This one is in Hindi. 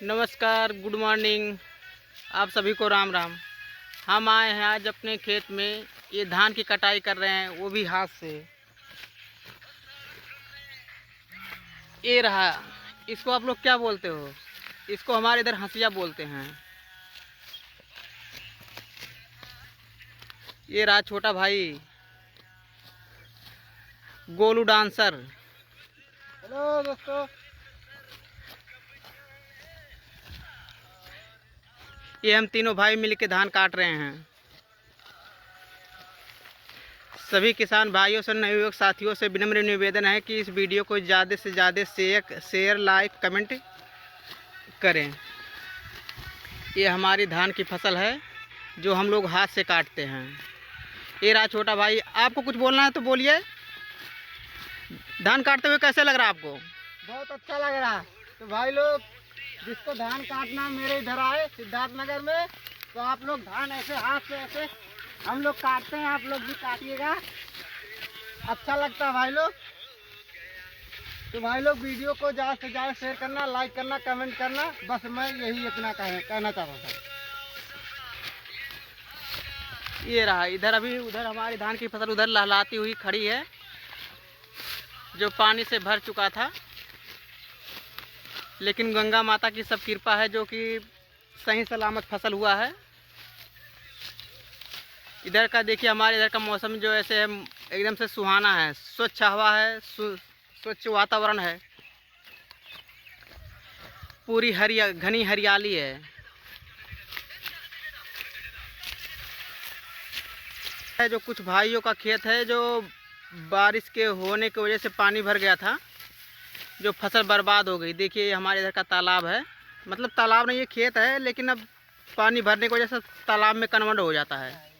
नमस्कार, गुड मॉर्निंग। आप सभी को राम राम। हम आए हैं आज अपने खेत में, ये धान की कटाई कर रहे हैं, वो भी हाथ से। ये रहा, इसको आप लोग क्या बोलते हो? इसको हमारे इधर हंसिया बोलते हैं। ये रहा छोटा भाई गोलू डांसर। हेलो दोस्तों। ये हम तीनों भाई मिल के धान काट रहे हैं। सभी किसान भाइयों से, नवयुवक साथियों से विनम्र निवेदन है कि इस वीडियो को ज़्यादा से ज़्यादा शेयर लाइक कमेंट करें। ये हमारी धान की फसल है जो हम लोग हाथ से काटते हैं। ये रहा छोटा भाई, आपको कुछ बोलना है तो बोलिए। धान काटते हुए कैसे लग रहा है आपको? बहुत अच्छा लग रहा है। तो भाई लोग, जिसको धान काटना मेरे इधर आए सिद्धार्थ नगर में, तो आप लोग धान ऐसे हाथ से ऐसे हम लोग काटते हैं, आप लोग भी काटिएगा। अच्छा लगता है भाई लोग। तो भाई लोग वीडियो को ज़्यादा से ज़्यादा शेयर करना, लाइक करना, कमेंट करना। बस मैं यही इतना कहना चाहता था। ये रहा इधर, अभी उधर हमारी धान की फसल उधर लहलाती हुई खड़ी है, जो पानी से भर चुका था। लेकिन गंगा माता की सब कृपा है जो कि सही सलामत फसल हुआ है। इधर का देखिए, हमारे इधर का मौसम जो ऐसे है, एकदम से सुहाना है, स्वच्छ हवा है, स्वच्छ वातावरण है, पूरी घनी हरियाली है। जो कुछ भाइयों का खेत है जो बारिश के होने की वजह से पानी भर गया था, जो फसल बर्बाद हो गई। देखिए हमारे इधर का तालाब है, मतलब तालाब नहीं, ये खेत है, लेकिन अब पानी भरने की वजह से तालाब में कन्वर्ट हो जाता है।